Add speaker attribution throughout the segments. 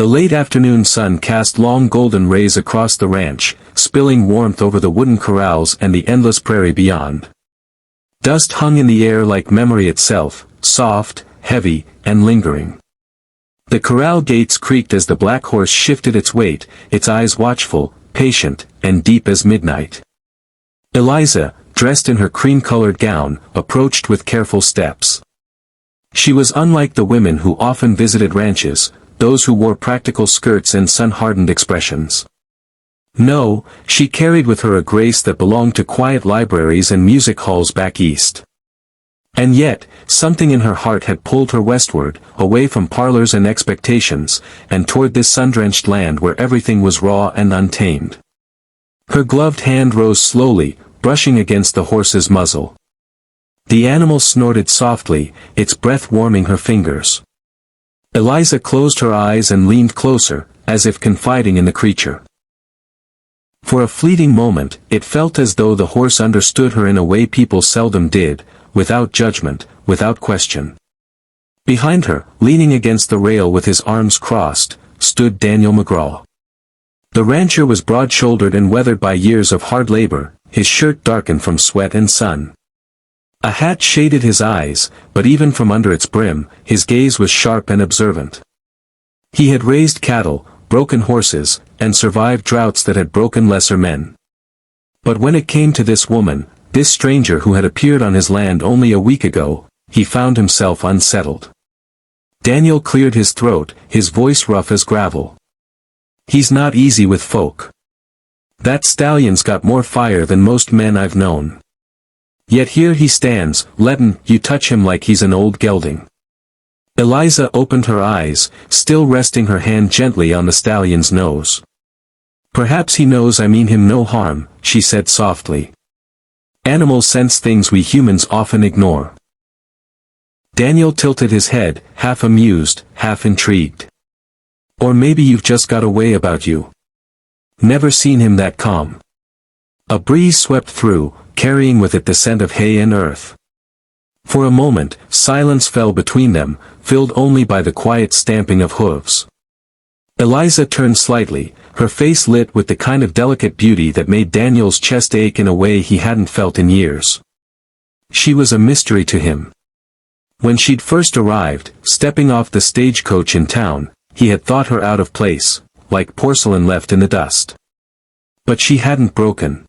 Speaker 1: The late afternoon sun cast long golden rays across the ranch, spilling warmth over the wooden corrals and the endless prairie beyond. Dust hung in the air like memory itself, soft, heavy, and lingering. The corral gates creaked as the black horse shifted its weight, its eyes watchful, patient, and deep as midnight. Eliza, dressed in her cream-colored gown, approached with careful steps. She was unlike the women who often visited ranches, those who wore practical skirts and sun-hardened expressions. No, she carried with her a grace that belonged to quiet libraries and music halls back east. And yet, something in her heart had pulled her westward, away from parlors and expectations, and toward this sun-drenched land where everything was raw and untamed. Her gloved hand rose slowly, brushing against the horse's muzzle. The animal snorted softly, its breath warming her fingers. Eliza closed her eyes and leaned closer, as if confiding in the creature. For a fleeting moment, it felt as though the horse understood her in a way people seldom did, without judgment, without question. Behind her, leaning against the rail with his arms crossed, stood Daniel McGraw. The rancher was broad-shouldered and weathered by years of hard labor, his shirt darkened from sweat and sun. A hat shaded his eyes, but even from under its brim, his gaze was sharp and observant. He had raised cattle, broken horses, and survived droughts that had broken lesser men. But when it came to this woman, this stranger who had appeared on his land only a week ago, he found himself unsettled. Daniel cleared his throat, his voice rough as gravel. "He's not easy with folk. That stallion's got more fire than most men I've known. Yet here he stands, lettin' you touch him like he's an old gelding." Eliza opened her eyes, still resting her hand gently on the stallion's nose. "Perhaps he knows I mean him no harm," she said softly. "Animals sense things we humans often ignore." Daniel tilted his head, half amused, half intrigued. "Or maybe you've just got a way about you. Never seen him that calm." A breeze swept through, carrying with it the scent of hay and earth. For a moment, silence fell between them, filled only by the quiet stamping of hooves. Eliza turned slightly, her face lit with the kind of delicate beauty that made Daniel's chest ache in a way he hadn't felt in years. She was a mystery to him. When she'd first arrived, stepping off the stagecoach in town, he had thought her out of place, like porcelain left in the dust. But she hadn't broken.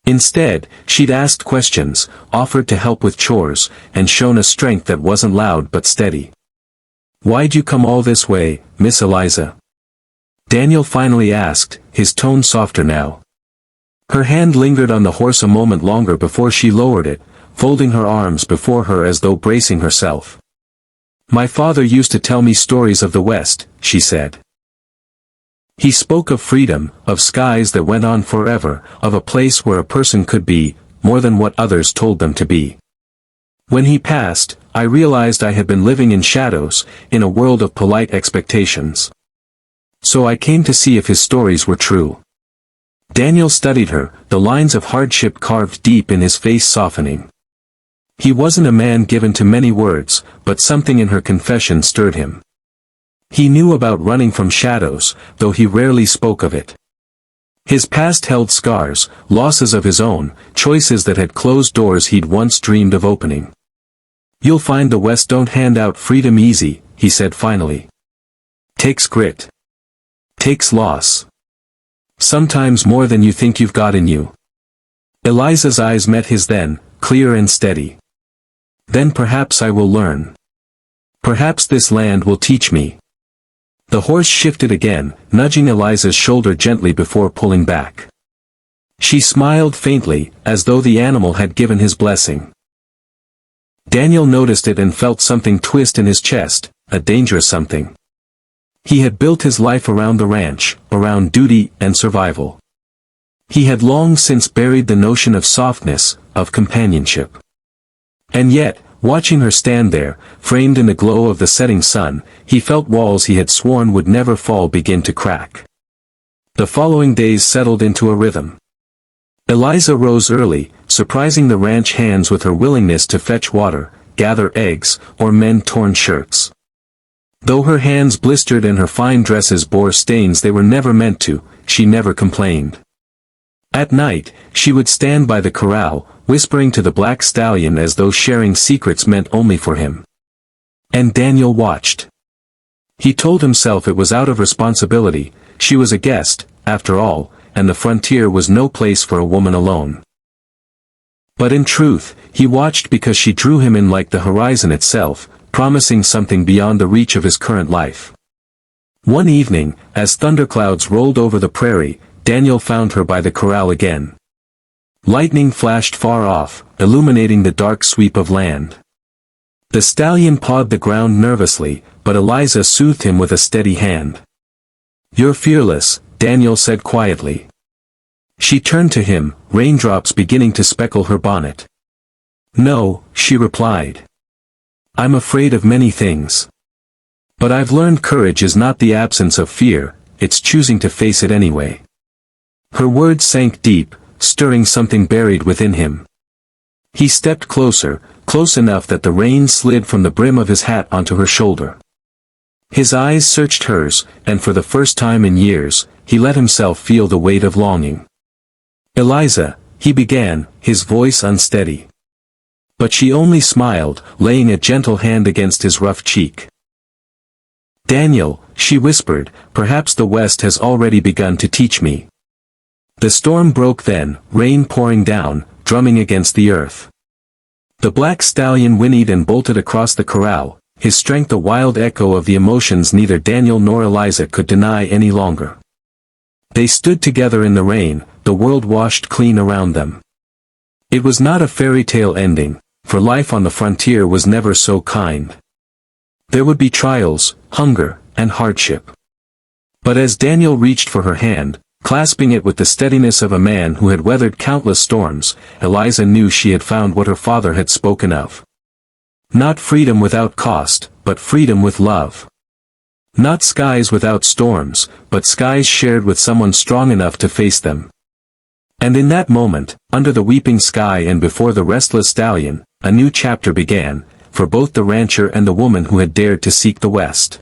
Speaker 1: Instead, she'd asked questions, offered to help with chores, and shown a strength that wasn't loud but steady. "Why'd you come all this way, Miss Eliza?" Daniel finally asked, his tone softer now. Her hand lingered on the horse a moment longer before she lowered it, folding her arms before her as though bracing herself. "My father used to tell me stories of the West," she said. He spoke of freedom, of skies that went on forever, of a place where a person could be, more than what others told them to be. "When he passed, I realized I had been living in shadows, in a world of polite expectations. So I came to see if his stories were true." Daniel studied her, the lines of hardship carved deep in his face softening. He wasn't a man given to many words, but something in her confession stirred him. He knew about running from shadows, though he rarely spoke of it. His past held scars, losses of his own, choices that had closed doors he'd once dreamed of opening. "You'll find the West don't hand out freedom easy," he said finally. "Takes grit. Takes loss. Sometimes more than you think you've got in you." Eliza's eyes met his then, clear and steady. "Then perhaps I will learn. Perhaps this land will teach me." The horse shifted again, nudging Eliza's shoulder gently before pulling back. She smiled faintly, as though the animal had given his blessing. Daniel noticed it and felt something twist in his chest, a dangerous something. He had built his life around the ranch, around duty and survival. He had long since buried the notion of softness, of companionship. And yet, watching her stand there, framed in the glow of the setting sun, he felt walls he had sworn would never fall begin to crack. The following days settled into a rhythm. Eliza rose early, surprising the ranch hands with her willingness to fetch water, gather eggs, or mend torn shirts. Though her hands blistered and her fine dresses bore stains they were never meant to, she never complained. At night, she would stand by the corral, whispering to the black stallion as though sharing secrets meant only for him. And Daniel watched. He told himself it was out of responsibility, she was a guest, after all, and the frontier was no place for a woman alone. But in truth, he watched because she drew him in like the horizon itself, promising something beyond the reach of his current life. One evening, as thunderclouds rolled over the prairie, Daniel found her by the corral again. Lightning flashed far off, illuminating the dark sweep of land. The stallion pawed the ground nervously, but Eliza soothed him with a steady hand. "You're fearless," Daniel said quietly. She turned to him, raindrops beginning to speckle her bonnet. "No," she replied. "I'm afraid of many things. But I've learned courage is not the absence of fear, it's choosing to face it anyway." Her words sank deep, stirring something buried within him. He stepped closer, close enough that the rain slid from the brim of his hat onto her shoulder. His eyes searched hers, and for the first time in years, he let himself feel the weight of longing. "Eliza," he began, his voice unsteady. But she only smiled, laying a gentle hand against his rough cheek. "Daniel," she whispered, "perhaps the West has already begun to teach me." The storm broke then, rain pouring down, drumming against the earth. The black stallion whinnied and bolted across the corral, his strength a wild echo of the emotions neither Daniel nor Eliza could deny any longer. They stood together in the rain, the world washed clean around them. It was not a fairy tale ending, for life on the frontier was never so kind. There would be trials, hunger, and hardship. But as Daniel reached for her hand, clasping it with the steadiness of a man who had weathered countless storms, Eliza knew she had found what her father had spoken of. Not freedom without cost, but freedom with love. Not skies without storms, but skies shared with someone strong enough to face them. And in that moment, under the weeping sky and before the restless stallion, a new chapter began, for both the rancher and the woman who had dared to seek the West.